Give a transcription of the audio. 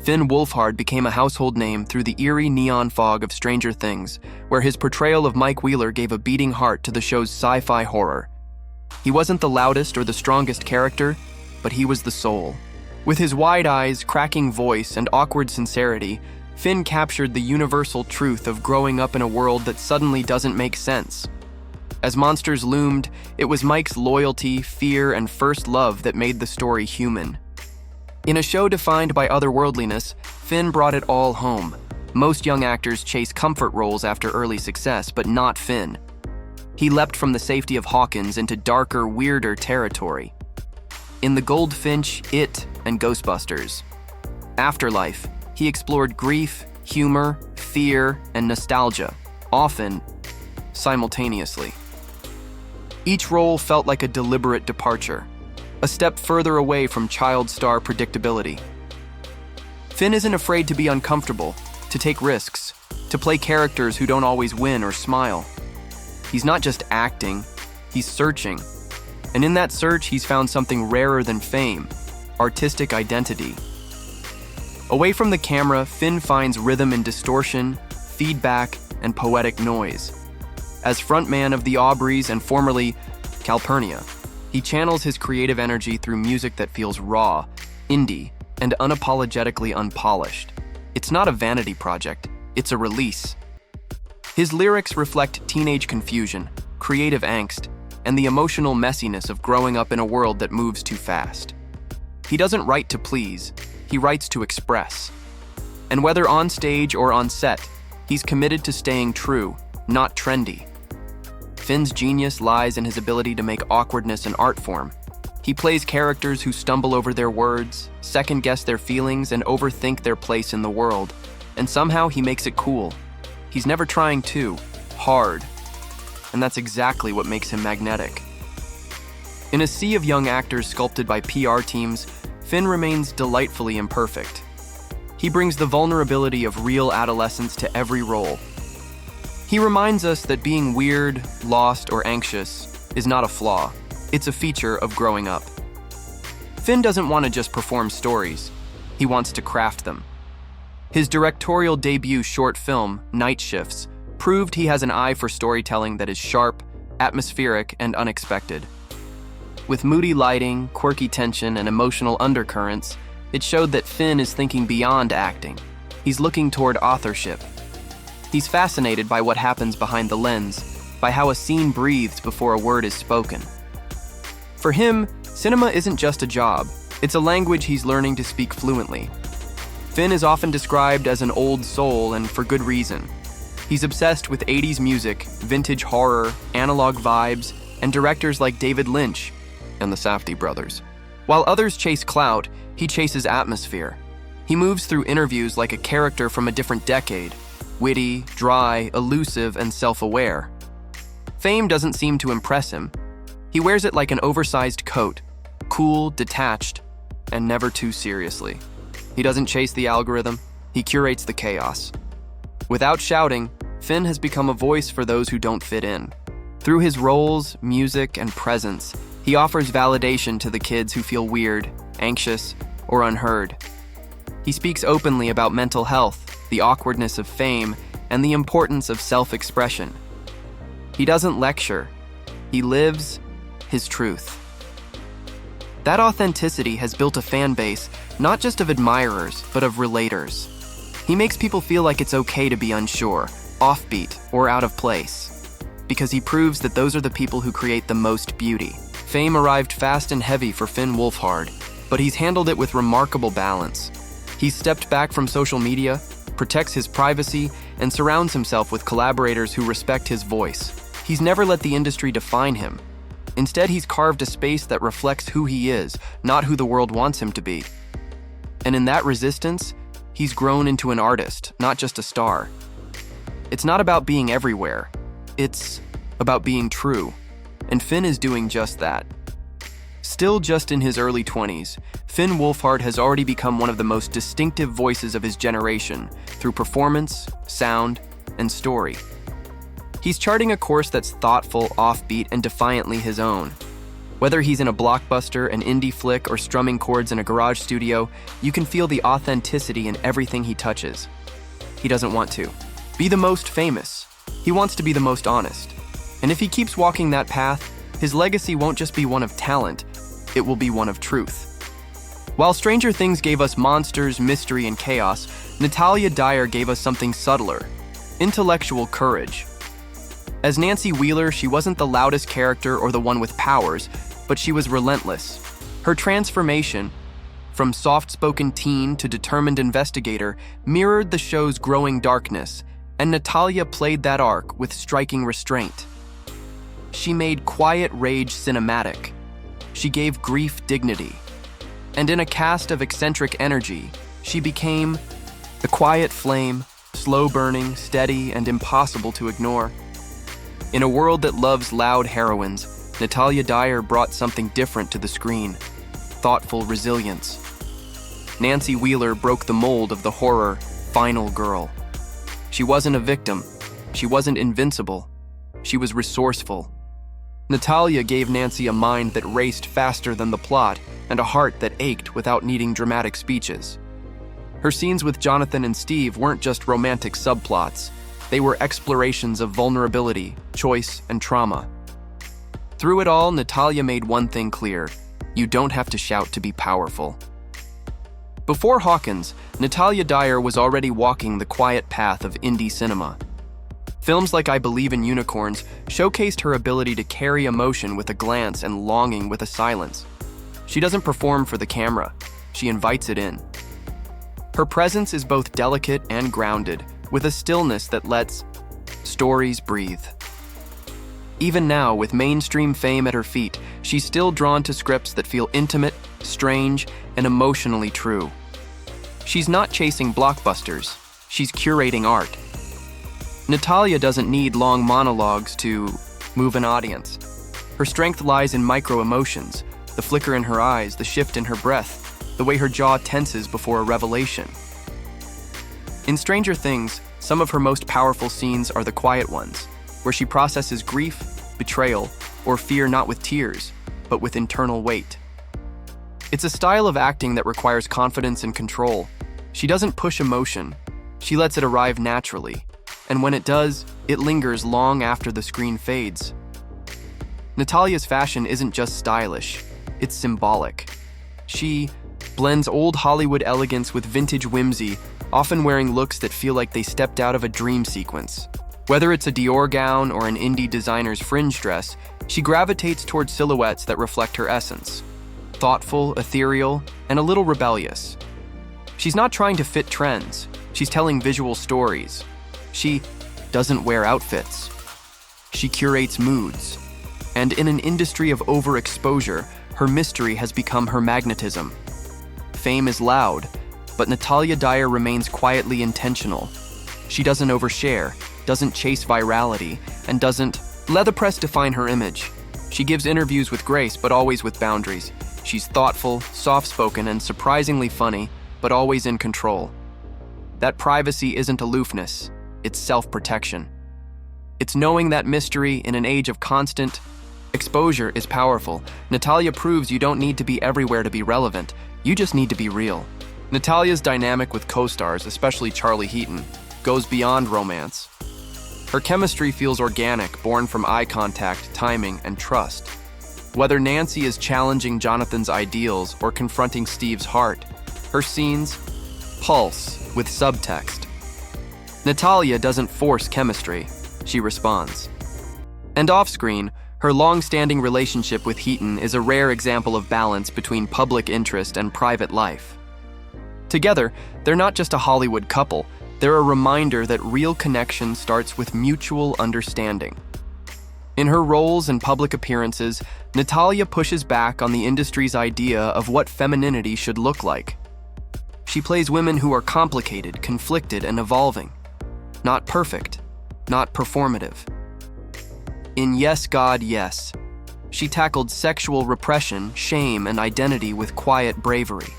Finn Wolfhard became a household name through the eerie neon fog of Stranger Things, where his portrayal of Mike Wheeler gave a beating heart to the show's sci-fi horror. He wasn't the loudest or the strongest character, but he was the soul. With his wide eyes, cracking voice, and awkward sincerity, Finn captured the universal truth of growing up in a world that suddenly doesn't make sense. As monsters loomed, it was Mike's loyalty, fear, and first love that made the story human. In a show defined by otherworldliness, Finn brought it all home. Most young actors chase comfort roles after early success, but not Finn. He leapt from the safety of Hawkins into darker, weirder territory. In The Goldfinch, It, and Ghostbusters. Afterlife, he explored grief, humor, fear, and nostalgia, often simultaneously. Each role felt like a deliberate departure, a step further away from child star predictability. Finn isn't afraid to be uncomfortable, to take risks, to play characters who don't always win or smile. He's not just acting, he's searching. And in that search, he's found something rarer than fame: artistic identity. Away from the camera, Finn finds rhythm in distortion, feedback, and poetic noise. As frontman of the Aubreys and formerly Calpurnia, he channels his creative energy through music that feels raw, indie, and unapologetically unpolished. It's not a vanity project, it's a release. His lyrics reflect teenage confusion, creative angst, and the emotional messiness of growing up in a world that moves too fast. He doesn't write to please, he writes to express. And whether on stage or on set, he's committed to staying true, not trendy. Finn's genius lies in his ability to make awkwardness an art form. He plays characters who stumble over their words, second-guess their feelings, and overthink their place in the world. And somehow he makes it cool. He's never trying too hard. And that's exactly what makes him magnetic. In a sea of young actors sculpted by PR teams, Finn remains delightfully imperfect. He brings the vulnerability of real adolescence to every role. He reminds us that being weird, lost, or anxious is not a flaw. It's a feature of growing up. Finn doesn't want to just perform stories. He wants to craft them. His directorial debut short film, Night Shifts, proved he has an eye for storytelling that is sharp, atmospheric, and unexpected. With moody lighting, quirky tension, and emotional undercurrents, it showed that Finn is thinking beyond acting. He's looking toward authorship. He's fascinated by what happens behind the lens, by how a scene breathes before a word is spoken. For him, cinema isn't just a job, it's a language he's learning to speak fluently. Finn is often described as an old soul, and for good reason. He's obsessed with 80s music, vintage horror, analog vibes, and directors like David Lynch and the Safdie brothers. While others chase clout, he chases atmosphere. He moves through interviews like a character from a different decade, witty, dry, elusive, and self-aware. Fame doesn't seem to impress him. He wears it like an oversized coat, cool, detached, and never too seriously. He doesn't chase the algorithm, he curates the chaos. Without shouting, Finn has become a voice for those who don't fit in. Through his roles, music, and presence, he offers validation to the kids who feel weird, anxious, or unheard. He speaks openly about mental health, the awkwardness of fame, and the importance of self-expression. He doesn't lecture. He lives his truth. That authenticity has built a fan base, not just of admirers, but of relators. He makes people feel like it's okay to be unsure, offbeat, or out of place, because he proves that those are the people who create the most beauty. Fame arrived fast and heavy for Finn Wolfhard, but he's handled it with remarkable balance. He's stepped back from social media, protects his privacy, and surrounds himself with collaborators who respect his voice. He's never let the industry define him. Instead, he's carved a space that reflects who he is, not who the world wants him to be. And in that resistance, he's grown into an artist, not just a star. It's not about being everywhere. It's about being true. And Finn is doing just that. Still just in his early 20s, Finn Wolfhard has already become one of the most distinctive voices of his generation through performance, sound, and story. He's charting a course that's thoughtful, offbeat, and defiantly his own. Whether he's in a blockbuster, an indie flick, or strumming chords in a garage studio, you can feel the authenticity in everything he touches. He doesn't want to be the most famous. He wants to be the most honest. And if he keeps walking that path, his legacy won't just be one of talent, it will be one of truth. While Stranger Things gave us monsters, mystery, and chaos, Natalia Dyer gave us something subtler: intellectual courage. As Nancy Wheeler, she wasn't the loudest character or the one with powers, but she was relentless. Her transformation, from soft-spoken teen to determined investigator, mirrored the show's growing darkness, and Natalia played that arc with striking restraint. She made quiet rage cinematic. She gave grief dignity. And in a cast of eccentric energy, she became the quiet flame, slow-burning, steady, and impossible to ignore. In a world that loves loud heroines, Natalia Dyer brought something different to the screen: thoughtful resilience. Nancy Wheeler broke the mold of the horror final girl. She wasn't a victim. She wasn't invincible. She was resourceful. Natalia gave Nancy a mind that raced faster than the plot and a heart that ached without needing dramatic speeches. Her scenes with Jonathan and Steve weren't just romantic subplots. They were explorations of vulnerability, choice, and trauma. Through it all, Natalia made one thing clear: you don't have to shout to be powerful. Before Hawkins, Natalia Dyer was already walking the quiet path of indie cinema. Films like I Believe in Unicorns showcased her ability to carry emotion with a glance and longing with a silence. She doesn't perform for the camera, she invites it in. Her presence is both delicate and grounded, with a stillness that lets stories breathe. Even now, with mainstream fame at her feet, she's still drawn to scripts that feel intimate, strange, and emotionally true. She's not chasing blockbusters, she's curating art. Natalia doesn't need long monologues to move an audience. Her strength lies in micro-emotions, the flicker in her eyes, the shift in her breath, the way her jaw tenses before a revelation. In Stranger Things, some of her most powerful scenes are the quiet ones, where she processes grief, betrayal, or fear not with tears, but with internal weight. It's a style of acting that requires confidence and control. She doesn't push emotion, she lets it arrive naturally. And when it does, it lingers long after the screen fades. Natalia's fashion isn't just stylish, it's symbolic. She blends old Hollywood elegance with vintage whimsy, often wearing looks that feel like they stepped out of a dream sequence. Whether it's a Dior gown or an indie designer's fringe dress, she gravitates towards silhouettes that reflect her essence: thoughtful, ethereal, and a little rebellious. She's not trying to fit trends, she's telling visual stories. She doesn't wear outfits. She curates moods. And in an industry of overexposure, her mystery has become her magnetism. Fame is loud, but Natalia Dyer remains quietly intentional. She doesn't overshare, doesn't chase virality, and doesn't let the press define her image. She gives interviews with grace, but always with boundaries. She's thoughtful, soft-spoken, and surprisingly funny, but always in control. That privacy isn't aloofness. It's self-protection. It's knowing that mystery in an age of constant exposure is powerful. Natalia proves you don't need to be everywhere to be relevant. You just need to be real. Natalia's dynamic with co-stars, especially Charlie Heaton, goes beyond romance. Her chemistry feels organic, born from eye contact, timing, and trust. Whether Nancy is challenging Jonathan's ideals or confronting Steve's heart, her scenes pulse with subtext. Natalia doesn't force chemistry, she responds. And off-screen, her long-standing relationship with Heaton is a rare example of balance between public interest and private life. Together, they're not just a Hollywood couple, they're a reminder that real connection starts with mutual understanding. In her roles and public appearances, Natalia pushes back on the industry's idea of what femininity should look like. She plays women who are complicated, conflicted, and evolving. Not perfect, not performative. In Yes, God, Yes, she tackled sexual repression, shame, and identity with quiet bravery.